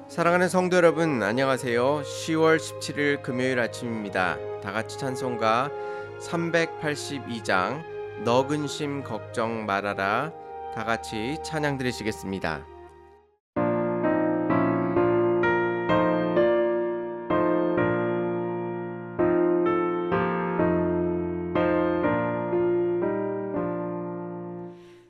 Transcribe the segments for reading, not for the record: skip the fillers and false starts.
사랑하는 성도 여러분, 안녕하세요. 10월 17일 금요일 아침입니다. 다 같이 찬송가 382장 너 근심 걱정 말아라. 다 같이 찬양 드리시겠습니다.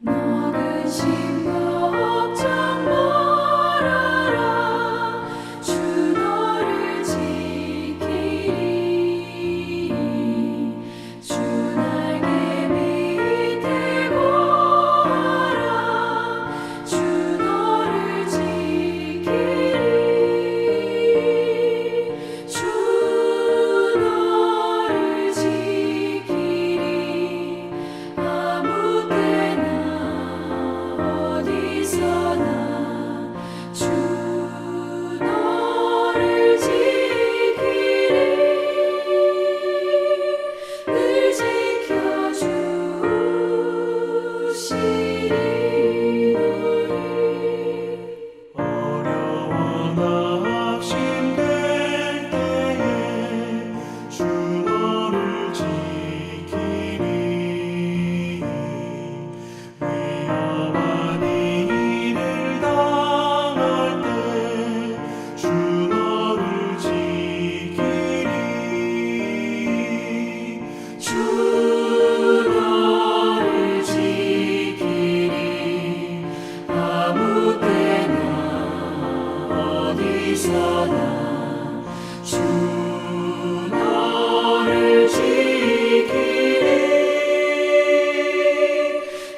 너 근심 걱정 말아라 주 너를 지키리 주 날개 밑에 거하라 주 너를 지키리 주 너를 지키리 아무 때나 어디서나 주 너를 지키리 늘 지켜주시리 너를 어려워 낙심될 때에 주 너를 지키리 위험한 일을 당할 때 주 너를 지키리 주 너를 지키리 아무 때나 어디서나 주 너를 지키리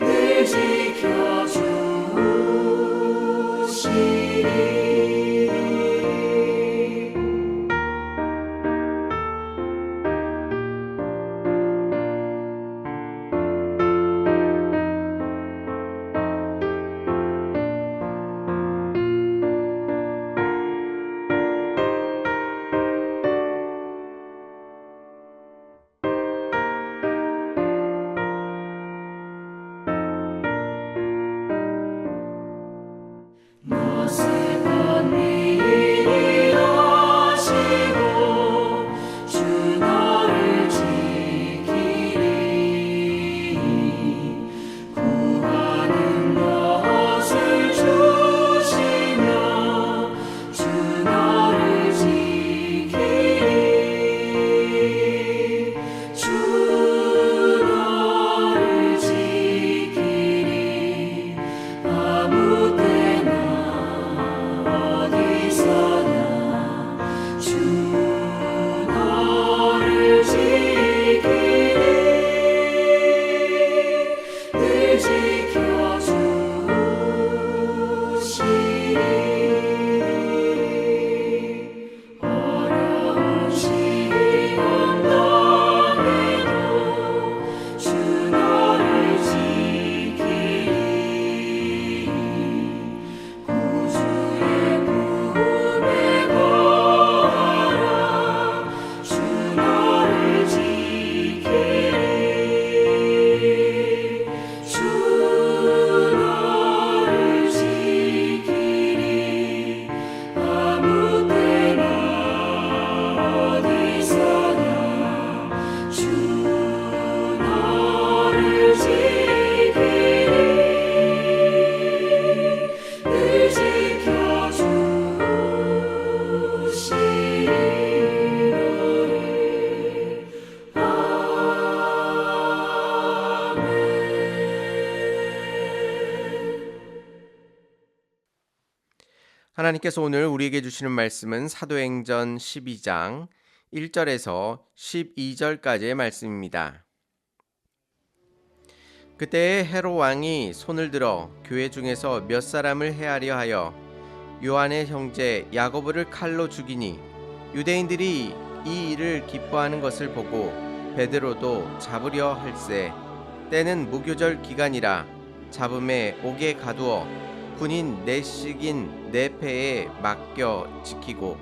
늘 지켜주시리 너 슬픈 일이 하시고 주 너를 지키리 구하는 것을 주시며 주 너를 지키리 주 너를 지키리 아무 때나 어디서나 주 너를 지키리 늘 지켜주시리 어려운 시험 당해도 주 너를 지키리 구주의 품에 거하라 주 너를 지키리 주 너를 지키리 아무 때나 어디서나 주 너를 지키리 늘 지켜주시리 너를 아멘. 하나님께서 오늘 우리에게 주시는 말씀은 사도행전 12장 1절에서 12절까지의 말씀입니다. 그때 헤롯 왕이 손을 들어 교회 중에서 몇 사람을 해하려 하여 요한의 형제 야고보를 칼로 죽이니 유대인들이 이 일을 기뻐하는 것을 보고 베드로도 잡으려 할세. 때는 무교절 기간이라 잡음에 옥에 가두어 군인 넷씩인 네 패에 맡겨 지키고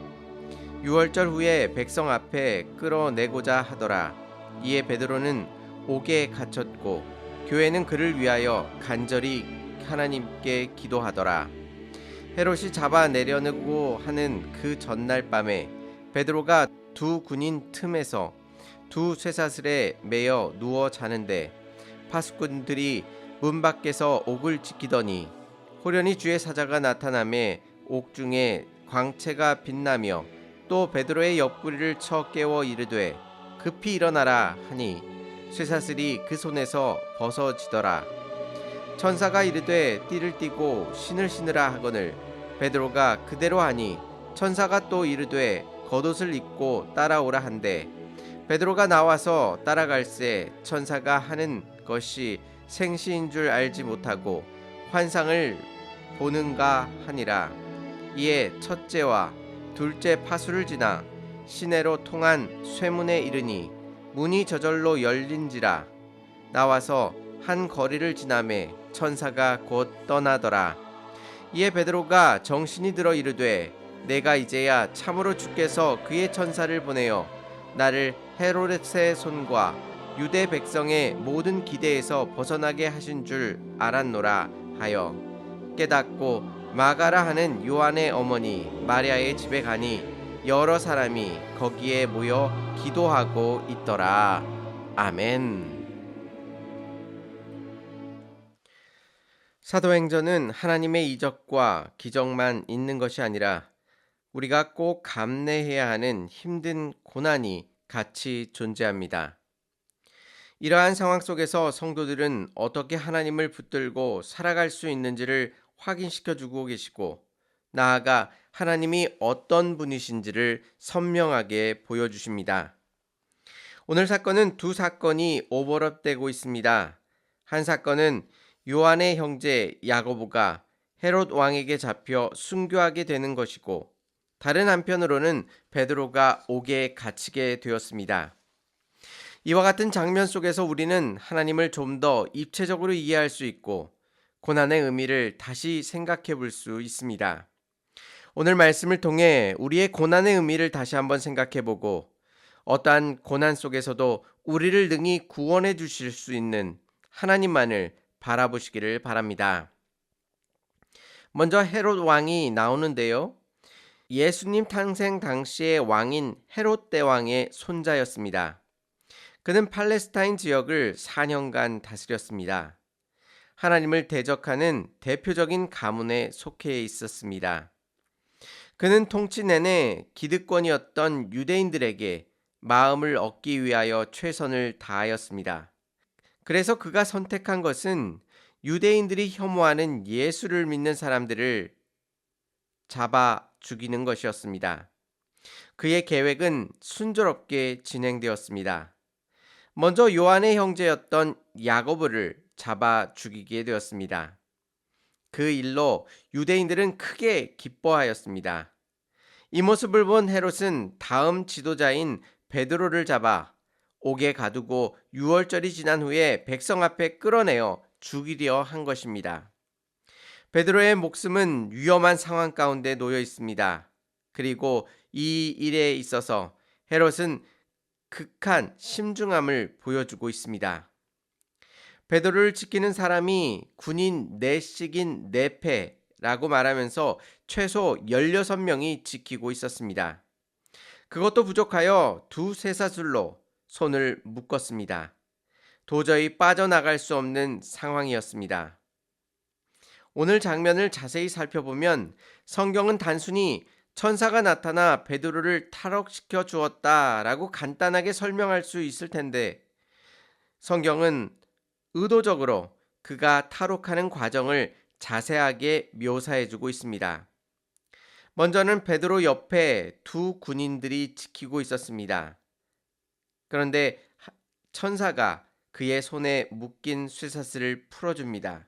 6월절 후에 백성 앞에 끌어내고자 하더라. 이에 베드로는 옥에 갇혔고 교회는 그를 위하여 간절히 하나님께 기도하더라. 헤롯이 잡아내려고 하는 그 전날 밤에 베드로가 두 군인 틈에서 두 쇠사슬에 매여 누워 자는데 파수꾼들이 문 밖에서 옥을 지키더니 호련히 주의 사자가 나타나매 옥중에 광채가 빛나며 또 베드로의 옆구리를 쳐 깨워 이르되 급히 일어나라 하니 쇠사슬이 그 손에서 벗어지더라. 천사가 이르되 띠를 띠고 신을 신으라 하거늘 베드로가 그대로 하니 천사가 또 이르되 겉옷을 입고 따라오라 한대 베드로가 나와서 따라갈새 천사가 하는 것이 생시인 줄 알지 못하고 환상을 보는가 하니라. 이에 첫째와 둘째 파수를 지나 시내로 통한 쇠문에 이르니 문이 저절로 열린지라. 나와서 한 거리를 지나매 천사가 곧 떠나더라. 이에 베드로가 정신이 들어 이르되 내가 이제야 참으로 주께서 그의 천사를 보내어 나를 헤로데스의 손과 유대 백성의 모든 기대에서 벗어나게 하신 줄 알았노라 하여 깨닫고 마가라 하는 요한의 어머니 마리아의 집에 가니 여러 사람이 거기에 모여 기도하고 있더라. 아멘. 사도행전은 하나님의 이적과 기적만 있는 것이 아니라 우리가 꼭 감내해야 하는 힘든 고난이 같이 존재합니다. 이러한 상황 속에서 성도들은 어떻게 하나님을 붙들고 살아갈 수 있는지를 확인시켜 주고 계시고 나아가 하나님이 어떤 분이신지를 선명하게 보여주십니다. 오늘 사건은 두 사건이 오버랩되고 있습니다. 한 사건은 요한의 형제 야고보가 헤롯 왕에게 잡혀 순교하게 되는 것이고 다른 한편으로는 베드로가 옥에 갇히게 되었습니다. 이와 같은 장면 속에서 우리는 하나님을 좀 더 입체적으로 이해할 수 있고 고난의 의미를 다시 생각해 볼 수 있습니다. 오늘 말씀을 통해 우리의 고난의 의미를 다시 한번 생각해 보고 어떠한 고난 속에서도 우리를 능히 구원해 주실 수 있는 하나님만을 바라보시기를 바랍니다. 먼저 헤롯 왕이 나오는데요. 예수님 탄생 당시의 왕인 헤롯 대왕의 손자였습니다. 그는 팔레스타인 지역을 4년간 다스렸습니다. 하나님을 대적하는 대표적인 가문에 속해 있었습니다. 그는 통치 내내 기득권이었던 유대인들에게 마음을 얻기 위하여 최선을 다하였습니다. 그래서 그가 선택한 것은 유대인들이 혐오하는 예수를 믿는 사람들을 잡아 죽이는 것이었습니다. 그의 계획은 순조롭게 진행되었습니다. 먼저 요한의 형제였던 야고보를 잡아 죽이게 되었습니다. 그 일로 유대인들은 크게 기뻐하였습니다. 이 모습을 본 헤롯은 다음 지도자인 베드로를 잡아 옥에 가두고 유월절이 지난 후에 백성 앞에 끌어내어 죽이려 한 것입니다. 베드로의 목숨은 위험한 상황 가운데 놓여 있습니다. 그리고 이 일에 있어서 헤롯은 극한 심중함을 보여주고 있습니다. 베드로를 지키는 사람이 군인 4씩인 4패라고 말하면서 최소 16명이 지키고 있었습니다. 그것도 부족하여 두 쇠사슬로 손을 묶었습니다. 도저히 빠져나갈 수 없는 상황이었습니다. 오늘 장면을 자세히 살펴보면 성경은 단순히 천사가 나타나 베드로를 탈옥시켜 주었다라고 간단하게 설명할 수 있을 텐데 성경은 의도적으로 그가 탈옥하는 과정을 자세하게 묘사해주고 있습니다. 먼저는 베드로 옆에 두 군인들이 지키고 있었습니다. 그런데 천사가 그의 손에 묶인 쇠사슬을 풀어줍니다.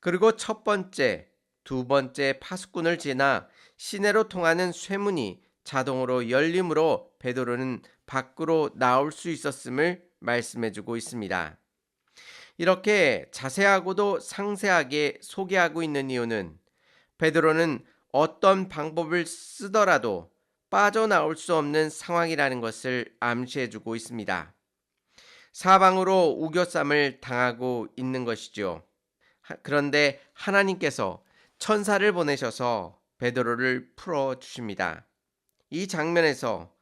그리고 첫 번째, 두 번째 파수꾼을 지나 시내로 통하는 쇠문이 자동으로 열림으로 베드로는 밖으로 나올 수 있었음을 말씀해주고 있습니다. 이렇게 자세하고도 상세하게 소개하고 있는 이유는 베드로는 어떤 방법을 쓰더라도 빠져나올 수 없는 상황이라는 것을 암시해주고 있습니다. 사방으로 우겨쌈을 당하고 있는 것이죠. 그런데 하나님께서 천사를 보내셔서 베드로를 풀어 주십니다. 이 장면에서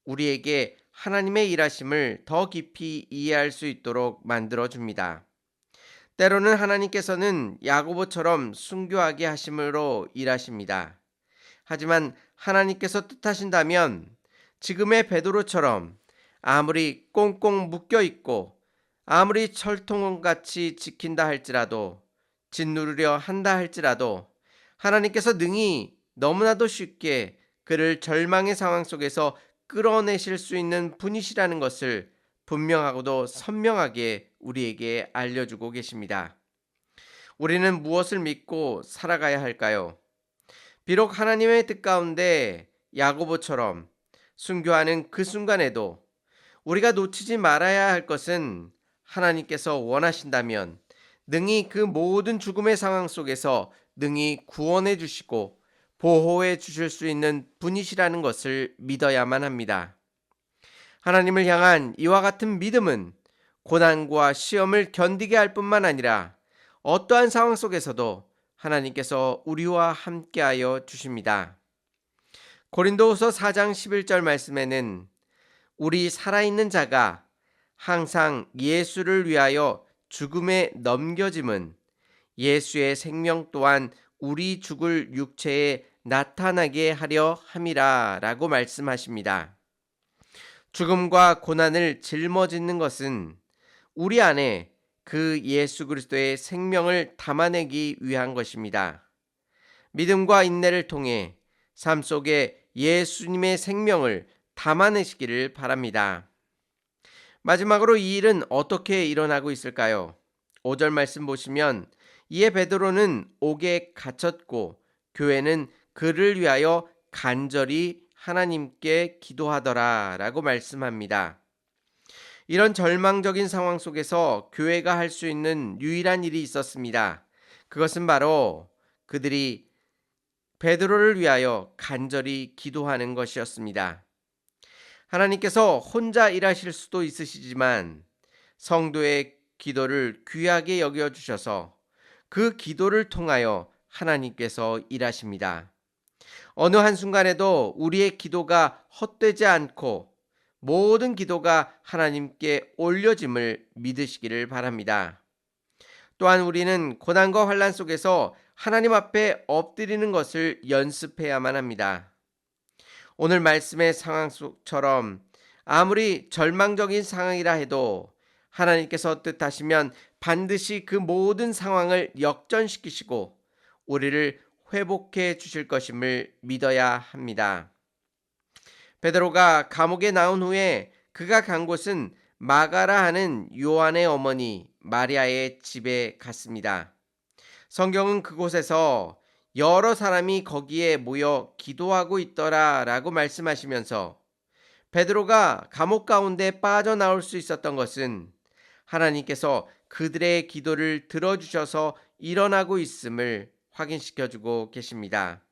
우리에게 하나님의 일하심을 더 깊이 이해할 수 있도록 만들어 줍니다. 때로는 하나님께서는 야고보처럼 순교하게 하심으로 일하십니다. 하지만 하나님께서 뜻하신다면 지금의 베드로처럼 아무리 꽁꽁 묶여 있고 아무리 철통같이 지킨다 할지라도 짓누르려 한다 할지라도 하나님께서 능히 너무나도 쉽게 그를 절망의 상황 속에서 끌어내실 수 있는 분이시라는 것을 분명하고도 선명하게 우리에게 알려주고 계십니다. 우리는 무엇을 믿고 살아가야 할까요? 비록 하나님의 뜻 가운데 야고보처럼 순교하는 그 순간에도 우리가 놓치지 말아야 할 것은 하나님께서 원하신다면 능히 그 모든 죽음의 상황 속에서 능히 구원해 주시고 보호해 주실 수 있는 분이시라는 것을 믿어야만 합니다. 하나님을 향한 이와 같은 믿음은 고난과 시험을 견디게 할 뿐만 아니라 어떠한 상황 속에서도 하나님께서 우리와 함께하여 주십니다. 고린도후서 4장 11절 말씀에는 우리 살아있는 자가 항상 예수를 위하여 죽음에 넘겨짐은 예수의 생명 또한 우리 죽을 육체에 나타나게 하려 함이라 라고 말씀하십니다. 죽음과 고난을 짊어지는 것은 우리 안에 그 예수 그리스도의 생명을 담아내기 위한 것입니다. 믿음과 인내를 통해 삶 속에 예수님의 생명을 담아내시기를 바랍니다. 마지막으로 이 일은 어떻게 일어나고 있을까요? 5절 말씀 보시면 이에 베드로는 옥에 갇혔고 교회는 그를 위하여 간절히 하나님께 기도하더라 라고 말씀합니다. 이런 절망적인 상황 속에서 교회가 할 수 있는 유일한 일이 있었습니다. 그것은 바로 그들이 베드로를 위하여 간절히 기도하는 것이었습니다. 하나님께서 혼자 일하실 수도 있으시지만 성도의 기도를 귀하게 여겨주셔서 그 기도를 통하여 하나님께서 일하십니다. 어느 한순간에도 우리의 기도가 헛되지 않고 모든 기도가 하나님께 올려짐을 믿으시기를 바랍니다. 또한 우리는 고난과 환난 속에서 하나님 앞에 엎드리는 것을 연습해야만 합니다. 오늘 말씀의 상황처럼 아무리 절망적인 상황이라 해도 하나님께서 뜻하시면 반드시 그 모든 상황을 역전시키시고 우리를 회복해 주실 것임을 믿어야 합니다. 베드로가 감옥에 나온 후에 그가 간 곳은 마가라 하는 요한의 어머니 마리아의 집에 갔습니다. 성경은 그곳에서 여러 사람이 거기에 모여 기도하고 있더라 라고 말씀하시면서 베드로가 감옥 가운데 빠져나올 수 있었던 것은 하나님께서 그들의 기도를 들어주셔서 일어나고 있음을 확인시켜주고 계십니다.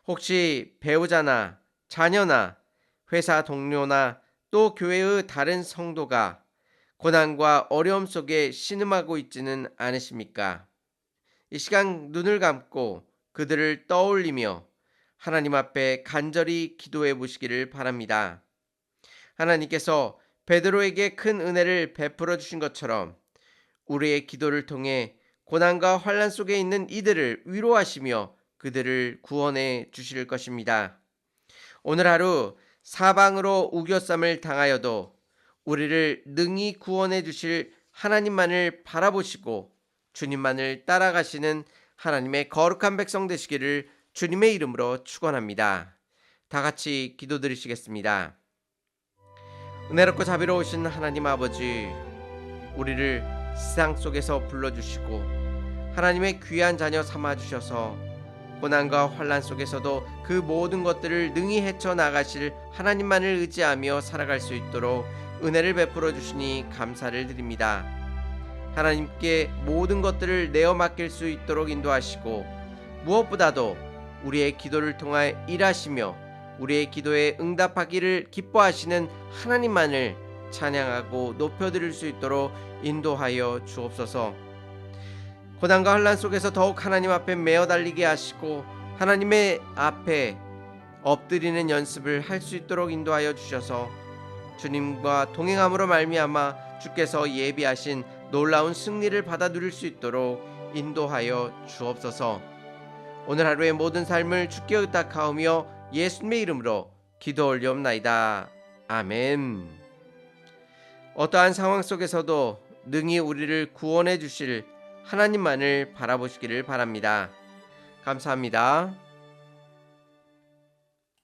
혹시 배우자나 자녀나 회사 동료나 또 교회의 다른 성도가 고난과 어려움 속에 신음하고 있지는 않으십니까? 이 시간 눈을 감고 그들을 떠올리며 하나님 앞에 간절히 기도해 보시기를 바랍니다. 하나님께서 베드로에게 큰 은혜를 베풀어 주신 것처럼 우리의 기도를 통해 고난과 환난 속에 있는 이들을 위로하시며 그들을 구원해 주실 것입니다. 오늘 하루 사방으로 우겨쌈을 당하여도 우리를 능히 구원해 주실 하나님만을 바라보시고 주님만을 따라가시는 하나님의 거룩한 백성 되시기를 주님의 이름으로 축원합니다. 다 같이 기도드리시겠습니다. 은혜롭고 자비로우신 하나님 아버지, 우리를 세상 속에서 불러주시고 하나님의 귀한 자녀 삼아주셔서 고난과 환난 속에서도 그 모든 것들을 능히 헤쳐나가실 하나님만을 의지하며 살아갈 수 있도록 은혜를 베풀어 주시니 감사를 드립니다. 하나님께 모든 것들을 내어 맡길 수 있도록 인도하시고 무엇보다도 우리의 기도를 통하여 일하시며 우리의 기도에 응답하기를 기뻐하시는 하나님만을 찬양하고 높여드릴 수 있도록 인도하여 주옵소서. 고난과 환난 속에서 더욱 하나님 앞에 매어 달리게 하시고 하나님의 앞에 엎드리는 연습을 할 수 있도록 인도하여 주셔서 주님과 동행함으로 말미암아 주께서 예비하신 놀라운 승리를 받아 누릴 수 있도록 인도하여 주옵소서. 오늘 하루의 모든 삶을 주께 의탁하오며 예수님의 이름으로 기도 올리옵나이다. 아멘. 어떠한 상황 속에서도 능히 우리를 구원해 주실 하나님만을 바라보시기를 바랍니다. 감사합니다.